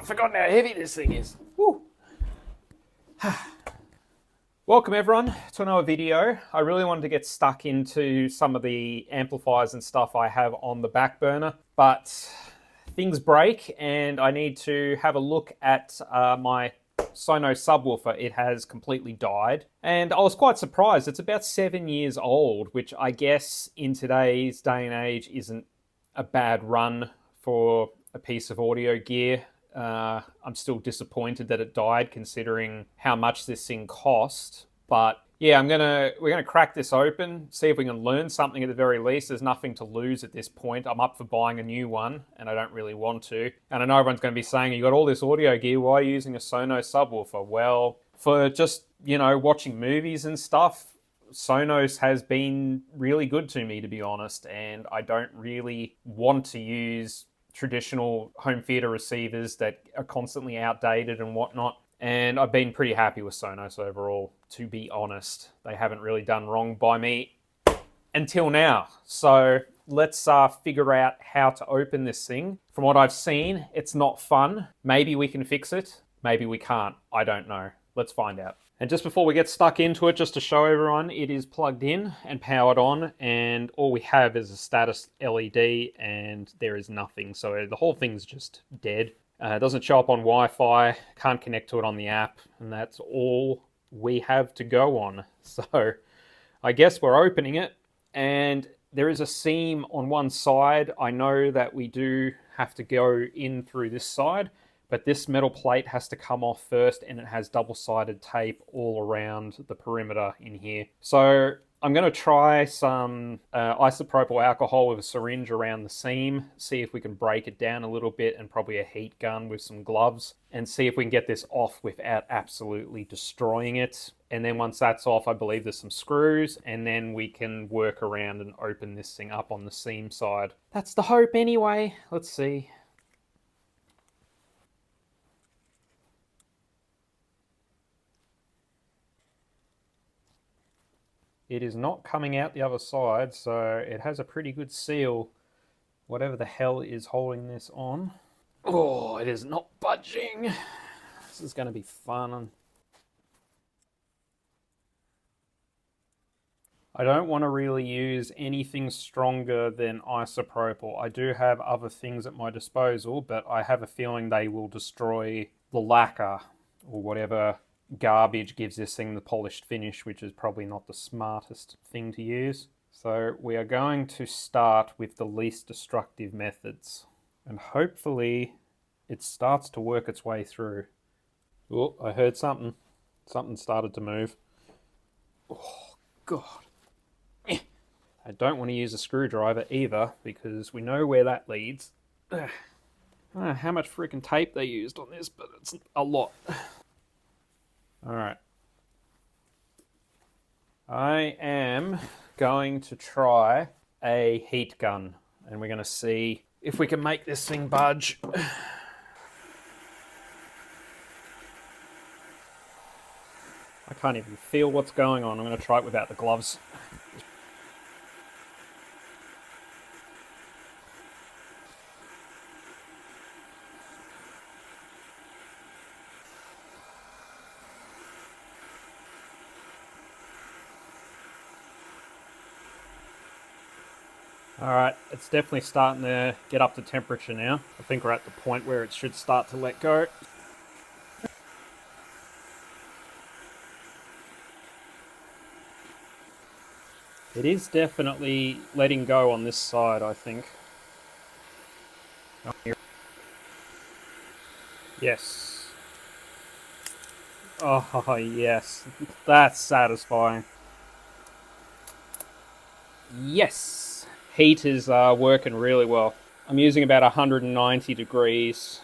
I've forgotten how heavy this thing is. Woo. Welcome everyone to another video. I really wanted to get stuck into some of the amplifiers and stuff I have on the back burner, but things break and I need to have a look at my SONOS Subwoofer. It has completely died and I was quite surprised. It's about 7 years old, which I guess in today's day and age isn't a bad run for a piece of audio gear. I'm still disappointed that it died considering how much this thing cost. But yeah, we're gonna crack this open, see if we can learn something at the very least. There's nothing to lose at this point. I'm up for buying a new one and I don't really want to. And I know everyone's gonna be saying, you got all this audio gear, why are you using a SONOS subwoofer? Well, for just, watching movies and stuff, SONOS has been really good to me, to be honest, and I don't really want to use traditional home theater receivers that are constantly outdated and whatnot. And I've been pretty happy with SONOS overall, to be honest. They haven't really done wrong by me until now. So let's figure out how to open this thing. From what I've seen, it's not fun. Maybe we can fix it. Maybe we can't. I don't know. Let's find out. And just before we get stuck into it, just to show everyone, it is plugged in and powered on, and all we have is a status LED, and there is nothing. So the whole thing's just dead. It doesn't show up on Wi-Fi, can't connect to it on the app, and that's all we have to go on. So I guess we're opening it, and there is a seam on one side. I know that we do have to go in through this side, but this metal plate has to come off first, and it has double-sided tape all around the perimeter in here. So I'm going to try some isopropyl alcohol with a syringe around the seam, see if we can break it down a little bit, and probably a heat gun with some gloves, and see if we can get this off without absolutely destroying it. And then once that's off, I believe there's some screws, and then we can work around and open this thing up on the seam side. That's the hope anyway. Let's see. It is not coming out the other side, so it has a pretty good seal, whatever the hell is holding this on. Oh, it is not budging. This is going to be fun. I don't want to really use anything stronger than isopropyl. I do have other things at my disposal, but I have a feeling they will destroy the lacquer or whatever garbage gives this thing the polished finish, which is probably not the smartest thing to use. So we are going to start with the least destructive methods, and hopefully it starts to work its way through. Oh, I heard something. Something started to move. Oh, God. I don't want to use a screwdriver either, because we know where that leads. I don't know how much freaking tape they used on this, but it's a lot. Alright. I am going to try a heat gun, and we're going to see if we can make this thing budge. I can't even feel what's going on. I'm going to try it without the gloves. Alright, it's definitely starting to get up to temperature now. I think we're at the point where it should start to let go. It is definitely letting go on this side, I think. Oh, here. Yes. Oh, yes. That's satisfying. Yes! Heat is working really well. I'm using about 190 degrees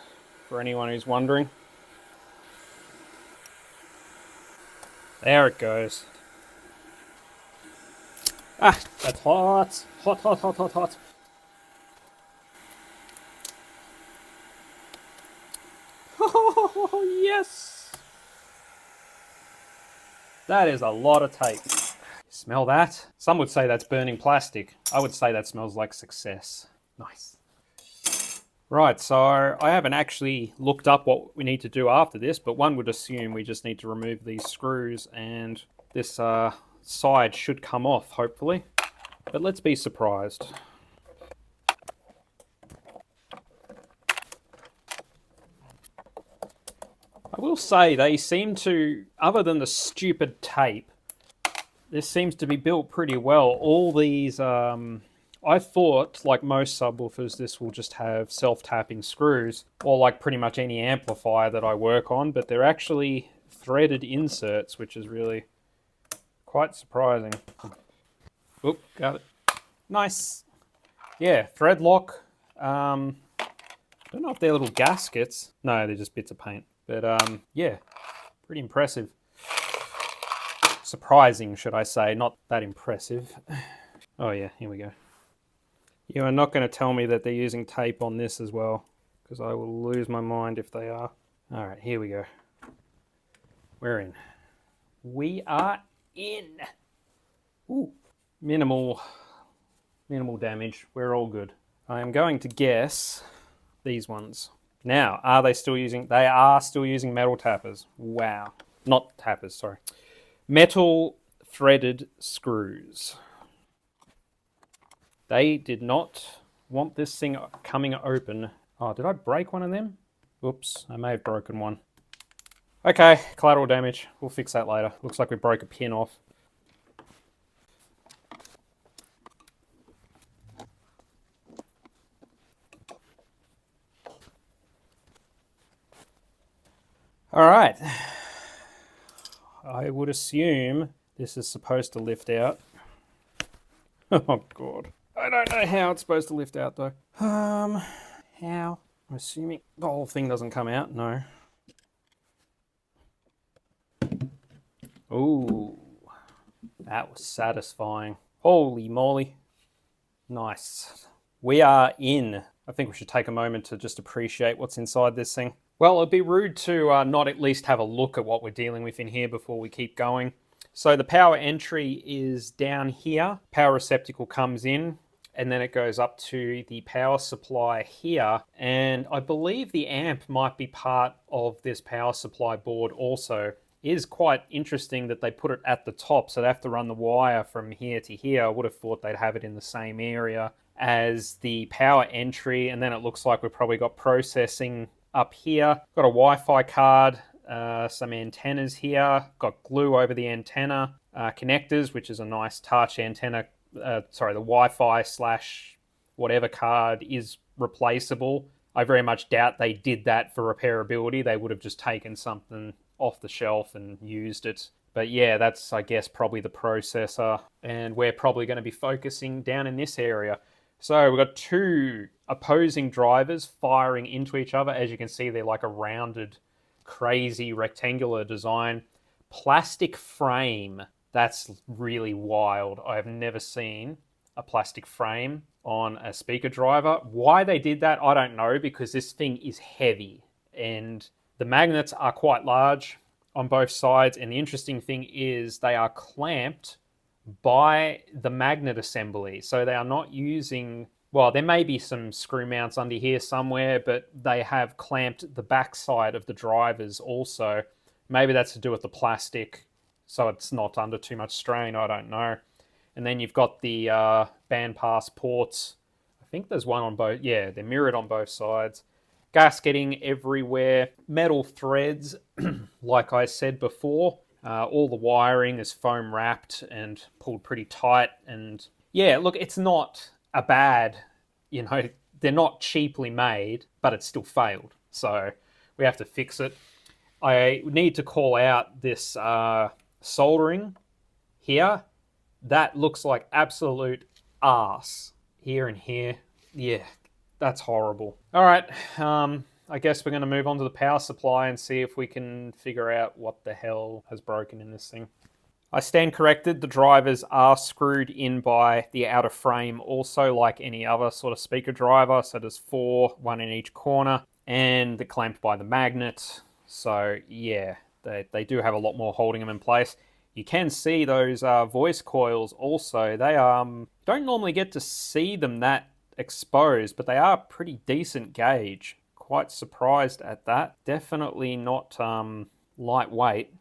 for anyone who's wondering. There it goes. Ah, that's hot. Hot, hot, hot, hot, hot. Oh, yes! That is a lot of tape. Smell that? Some would say that's burning plastic. I would say that smells like success. Nice. Right, so I haven't actually looked up what we need to do after this, but one would assume we just need to remove these screws and this side should come off, hopefully. But let's be surprised. I will say they seem to, other than the stupid tape, this seems to be built pretty well. All these, I thought, like most subwoofers, this will just have self-tapping screws, or like pretty much any amplifier that I work on, but they're actually threaded inserts, which is really quite surprising. Oop, got it. Nice. Yeah, thread lock. Don't know if they're little gaskets. No, they're just bits of paint. But yeah, pretty impressive. Surprising, should I say, not that impressive. Oh yeah, here we go. You are not going to tell me that they're using tape on this as well, because I will lose my mind if they are. All right, here we go. We're in. We are in. Ooh, minimal damage. We're all good. I am going to guess these ones. Now, are they still using... They are still using metal tappers. Wow. Not tappers, sorry. Metal threaded screws. They did not want this thing coming open. Oh, did I break one of them? Oops, I may have broken one. Okay, collateral damage. We'll fix that later. Looks like we broke a pin off. All right. I would assume this is supposed to lift out. Oh, God. I don't know how it's supposed to lift out, though. How? I'm assuming the whole thing doesn't come out. No. Ooh. That was satisfying. Holy moly. Nice. We are in. I think we should take a moment to just appreciate what's inside this thing. Well, it'd be rude to not at least have a look at what we're dealing with in here before we keep going. So the power entry is down here. Power receptacle comes in, and then it goes up to the power supply here. And I believe the amp might be part of this power supply board also. It is quite interesting that they put it at the top, so they have to run the wire from here to here. I would have thought they'd have it in the same area as the power entry, and then it looks like we've probably got processing up here. Got a Wi-Fi card, some antennas here, got glue over the antenna, connectors, which is a nice touch. Antenna, the Wi-Fi / whatever card is replaceable. I very much doubt they did that for repairability. They would have just taken something off the shelf and used it. But yeah, that's, I guess, probably the processor. And we're probably going to be focusing down in this area. So we've got two opposing drivers firing into each other. As you can see, they're like a rounded, crazy rectangular design. Plastic frame. That's really wild. I have never seen a plastic frame on a speaker driver. Why they did that, I don't know, because this thing is heavy. And the magnets are quite large on both sides. And the interesting thing is they are clamped by the magnet assembly. So they are not using, well, there may be some screw mounts under here somewhere, but they have clamped the backside of the drivers also. Maybe that's to do with the plastic, so it's not under too much strain, I don't know. And then you've got the bandpass ports. I think there's one on both, yeah, they're mirrored on both sides. Gasketing everywhere, metal threads, like I said before. All the wiring is foam wrapped and pulled pretty tight. And yeah, look, it's not a bad, they're not cheaply made, but it still failed. So we have to fix it. I need to call out this soldering here. That looks like absolute arse here and here. Yeah, that's horrible. All right. I guess we're going to move on to the power supply and see if we can figure out what the hell has broken in this thing. I stand corrected. The drivers are screwed in by the outer frame also, like any other sort of speaker driver. So there's 4, 1 in each corner, and they're clamped by the magnet. So yeah, they do have a lot more holding them in place. You can see those voice coils also. They don't normally get to see them that exposed, but they are pretty decent gauge. Quite surprised at that. Definitely not lightweight.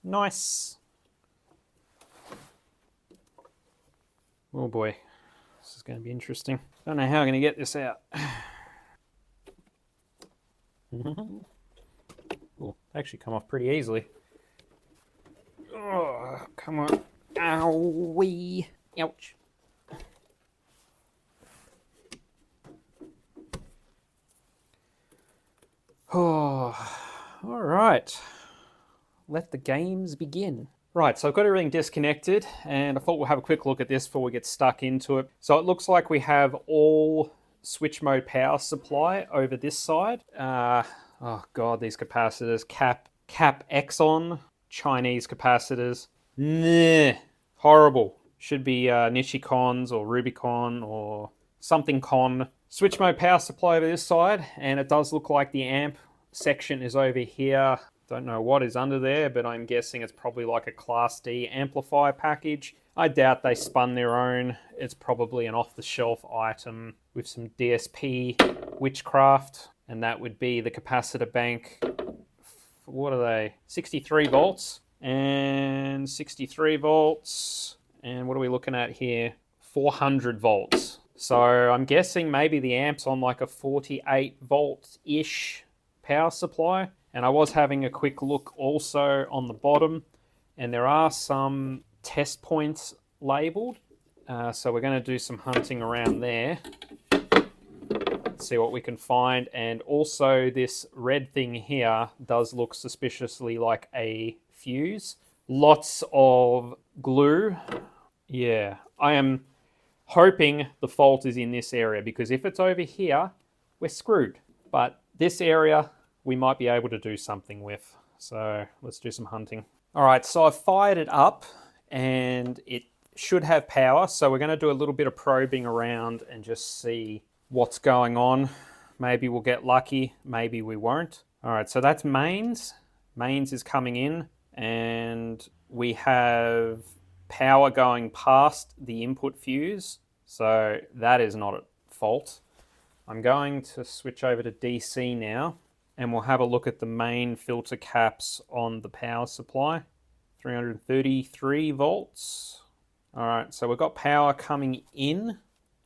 Nice. Oh boy, this is going to be interesting. Don't know how I'm going to get this out. Oh, actually come off pretty easily. Oh, come on. Owie. Ouch. Oh, all right. Let the games begin. Right, so I've got everything disconnected, and I thought we'll have a quick look at this before we get stuck into it. So it looks like we have all switch mode power supply over this side. Oh god, these capacitors. Cap Exxon, Chinese capacitors. Nah, horrible. Should be Nichicons or Rubicon or something con. Switch mode power supply over this side, and it does look like the amp section is over here. Don't know what is under there, but I'm guessing it's probably like a Class D amplifier package. I doubt they spun their own. It's probably an off-the-shelf item with some DSP witchcraft, and that would be the capacitor bank. What are they? 63 volts and 63 volts. And what are we looking at here? 400 volts. So I'm guessing maybe the amp's on like a 48 volt-ish power supply. And I was having a quick look also on the bottom, and there are some test points labeled. So we're going to do some hunting around there. Let's see what we can find. And also this red thing here does look suspiciously like a fuse. Lots of glue. Yeah, I am hoping the fault is in this area, because if it's over here, we're screwed. But this area we might be able to do something with. So let's do some hunting. All right, so I've fired it up and it should have power. So we're going to do a little bit of probing around and just see what's going on. Maybe we'll get lucky, maybe we won't. All right, so that's mains. Mains is coming in, and we have power going past the input fuse. So that is not at fault. I'm going to switch over to DC now, and we'll have a look at the main filter caps on the power supply. 333 volts. All right, so we've got power coming in,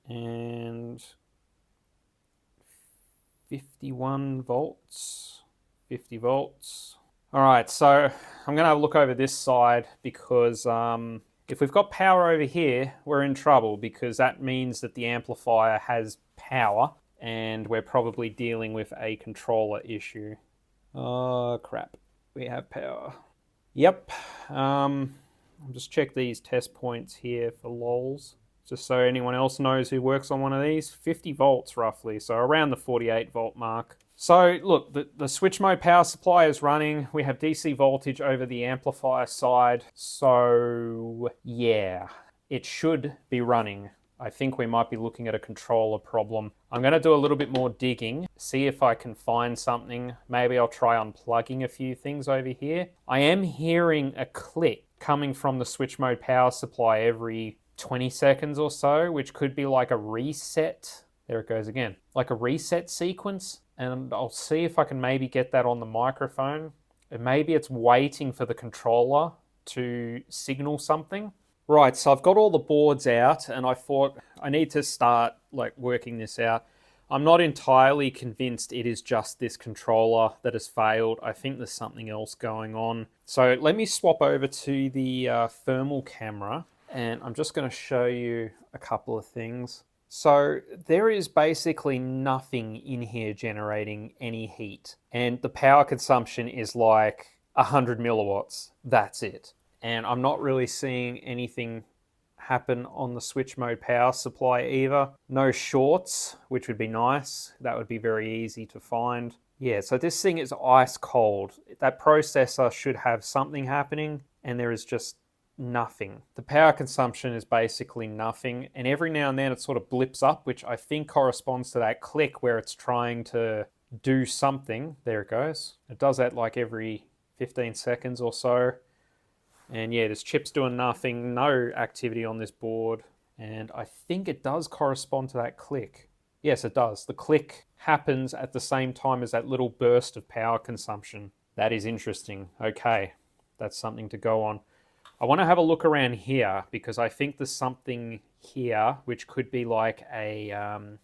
and 51 volts, 50 volts. All right, so I'm gonna have a look over this side, because if we've got power over here, we're in trouble, because that means that the amplifier has power, and we're probably dealing with a controller issue. Oh, crap. We have power. Yep. I'll just check these test points here for lols, just so anyone else knows who works on one of these. 50 volts roughly, so around the 48 volt mark. So look, the switch mode power supply is running. We have DC voltage over the amplifier side. So yeah, it should be running. I think we might be looking at a controller problem. I'm going to do a little bit more digging, see if I can find something. Maybe I'll try unplugging a few things over here. I am hearing a click coming from the switch mode power supply every 20 seconds or so, which could be like a reset. There it goes again. Like a reset sequence. And I'll see if I can maybe get that on the microphone. And maybe it's waiting for the controller to signal something. Right, so I've got all the boards out, and I thought I need to start like working this out. I'm not entirely convinced it is just this controller that has failed. I think there's something else going on. So let me swap over to the thermal camera, and I'm just going to show you a couple of things. So there is basically nothing in here generating any heat, and the power consumption is like 100 milliwatts. That's it. And I'm not really seeing anything happen on the switch mode power supply either. No shorts, which would be nice. That would be very easy to find. Yeah, so this thing is ice cold. That processor should have something happening, and there is just nothing. The power consumption is basically nothing, and every now and then it sort of blips up, which I think corresponds to that click where it's trying to do something. There it goes. It does that like every 15 seconds or so. And yeah, this chip's doing nothing, no activity on this board. And I think it does correspond to that click. Yes, it does. The click happens at the same time as that little burst of power consumption. That is interesting. Okay, that's something to go on. I want to have a look around here because I think there's something here which could be like a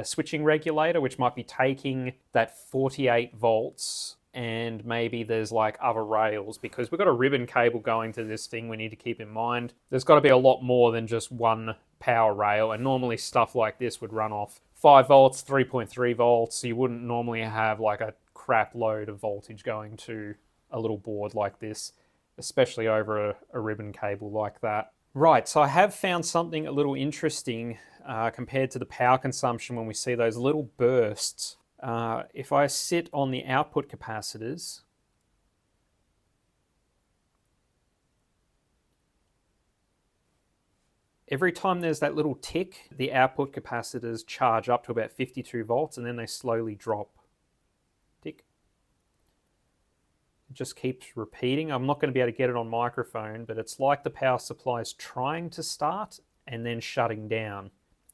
switching regulator, which might be taking that 48 volts, and maybe there's like other rails, because we've got a ribbon cable going to this thing we need to keep in mind. There's got to be a lot more than just one power rail, and normally stuff like this would run off 5 volts, 3.3 volts, so you wouldn't normally have like a crap load of voltage going to a little board like this, especially over a ribbon cable like that. Right, so I have found something a little interesting compared to the power consumption when we see those little bursts. If I sit on the output capacitors, every time there's that little tick, the output capacitors charge up to about 52 volts and then they slowly drop. Tick. It just keeps repeating. I'm not going to be able to get it on microphone, but it's like the power supply is trying to start and then shutting down,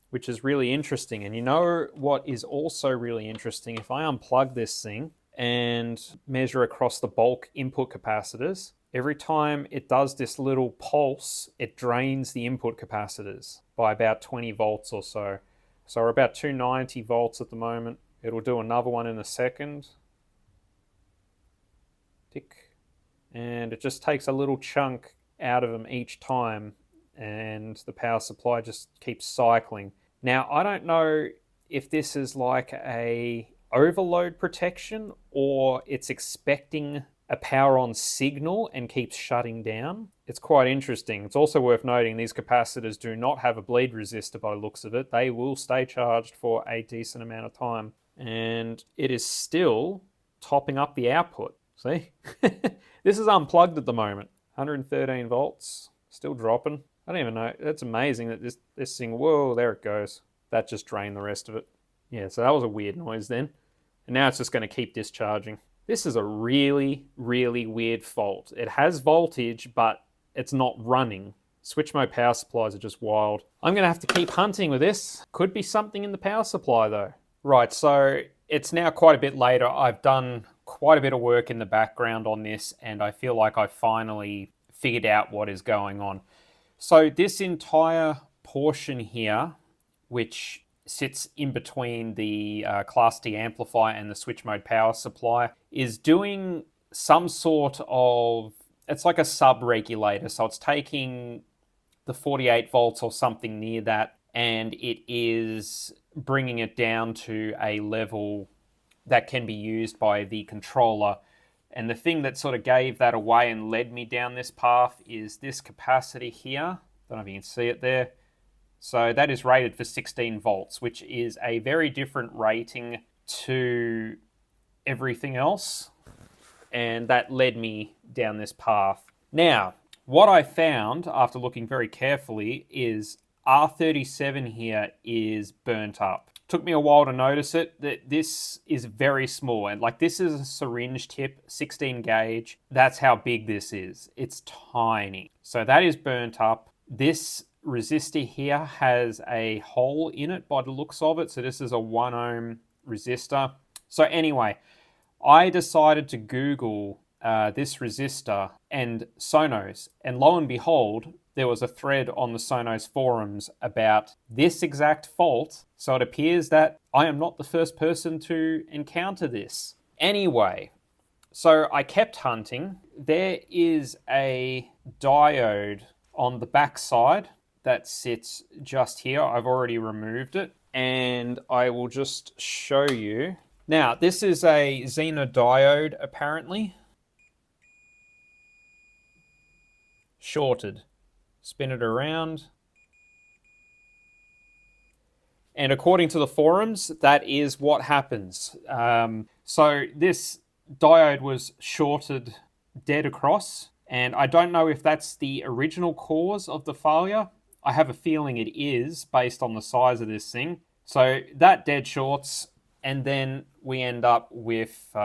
which is really interesting. And you know what is also really interesting? If I unplug this thing and measure across the bulk input capacitors, every time it does this little pulse, it drains the input capacitors by about 20 volts or so. So we're about 290 volts at the moment. It'll do another one in a second. Tick. And it just takes a little chunk out of them each time, and the power supply just keeps cycling. Now, I don't know if this is like a overload protection or it's expecting a power on signal and keeps shutting down. It's quite interesting. It's also worth noting these capacitors do not have a bleed resistor by the looks of it. They will stay charged for a decent amount of time. And it is still topping up the output. See? This is unplugged at the moment. 113 volts, still dropping. I don't even know. That's amazing that this thing, whoa, there it goes. That just drained the rest of it. Yeah, so that was a weird noise then. And now it's just going to keep discharging. This is a really, really weird fault. It has voltage, but it's not running. Switch mode power supplies are just wild. I'm going to have to keep hunting with this. Could be something in the power supply though. Right, so it's now quite a bit later. I've done quite a bit of work in the background on this, and I feel like I finally figured out what is going on. So this entire portion here, which sits in between the Class D amplifier and the switch mode power supply, is doing some sort of, it's like a sub-regulator. So it's taking the 48 volts or something near that, and it is bringing it down to a level that can be used by the controller. And the thing that sort of gave that away and led me down this path is this capacitor here. Don't know if you can see it there. So that is rated for 16 volts, which is a very different rating to everything else. And that led me down this path. Now, what I found after looking very carefully is R37 here is burnt up. Took me a while to notice it, that this is very small. And like, this is a syringe tip, 16 gauge. That's how big this is. It's tiny. So that is burnt up. This resistor here has a hole in it by the looks of it. So this is a 1 ohm resistor. So anyway, I decided to Google this resistor and SONOS. And lo and behold, there was a thread on the SONOS forums about this exact fault. So it appears that I am not the first person to encounter this. Anyway, so I kept hunting. There is a diode on the back side that sits just here. I've already removed it, and I will just show you. Now, this is a Zener diode, apparently. Shorted. Spin it around. And according to the forums, that is what happens. So this diode was shorted dead across, and I don't know if that's the original cause of the failure. I have a feeling it is, based on the size of this thing. So that dead shorts, and then we end up with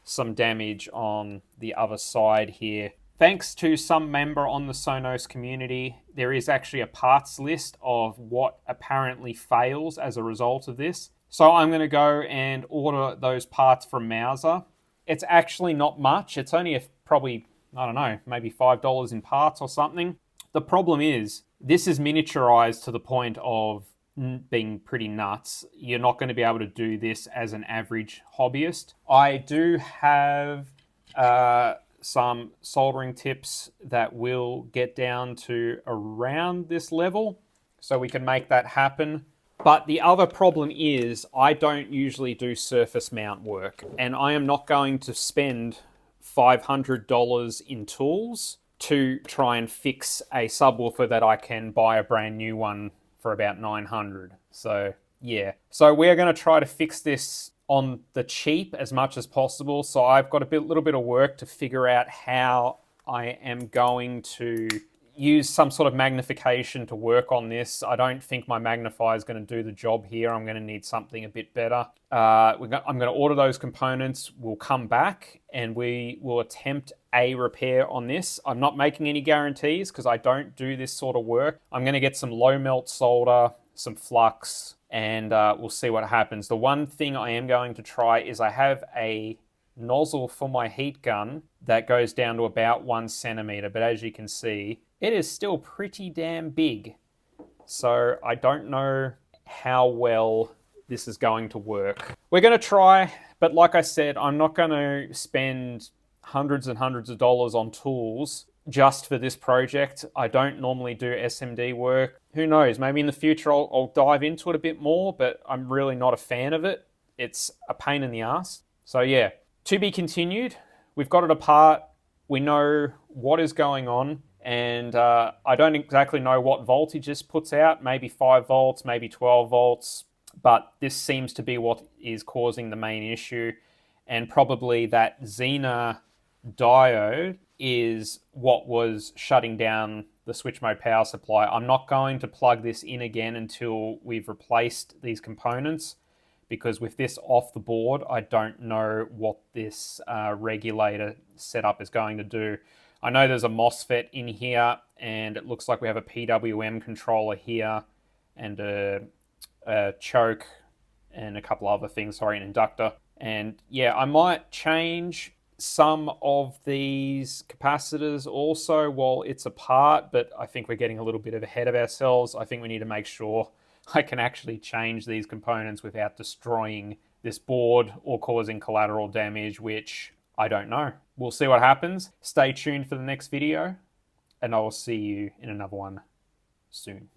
some damage on the other side here. Thanks to some member on the SONOS community, there is actually a parts list of what apparently fails as a result of this. So I'm going to go and order those parts from Mouser. It's actually not much. It's only probably, I don't know, maybe $5 in parts or something. The problem is, this is miniaturized to the point of being pretty nuts. You're not going to be able to do this as an average hobbyist. I do have some soldering tips that will get down to around this level, so we can make that happen. But the other problem is I don't usually do surface mount work, and I am not going to spend $500 in tools to try and fix a subwoofer that I can buy a brand new one for about $900. So yeah, so we're going to try to fix this on the cheap as much as possible. So I've got a little bit of work to figure out how I am going to use some sort of magnification to work on this. I don't think my magnifier is going to do the job here. I'm going to need something a bit better. I'm going to order those components. We'll come back and we will attempt a repair on this. I'm not making any guarantees because I don't do this sort of work. I'm going to get some low melt solder, some flux, and we'll see what happens. The one thing I am going to try is I have a nozzle for my heat gun that goes down to about 1 centimeter, but as you can see, it is still pretty damn big. So I don't know how well this is going to work. We're going to try, but like I said, I'm not going to spend hundreds and hundreds of dollars on tools just for this project. I don't normally do SMD work. Who knows, maybe in the future I'll dive into it a bit more, but I'm really not a fan of it. It's a pain in the ass. So yeah, to be continued. We've got it apart. We know what is going on, and I don't exactly know what voltage this puts out. Maybe 5 volts, maybe 12 volts, but this seems to be what is causing the main issue, and probably that Zener diode is what was shutting down the switch mode power supply. I'm not going to plug this in again until we've replaced these components, because with this off the board, I don't know what this regulator setup is going to do. I know there's a MOSFET in here, and it looks like we have a PWM controller here, and a choke, and a couple other things, sorry, an inductor. And yeah, I might change some of these capacitors also while it's apart, but I think we're getting a little bit ahead of ourselves. I think we need to make sure I can actually change these components without destroying this board or causing collateral damage, which I don't know. We'll see what happens. Stay tuned for the next video, and I will see you in another one soon.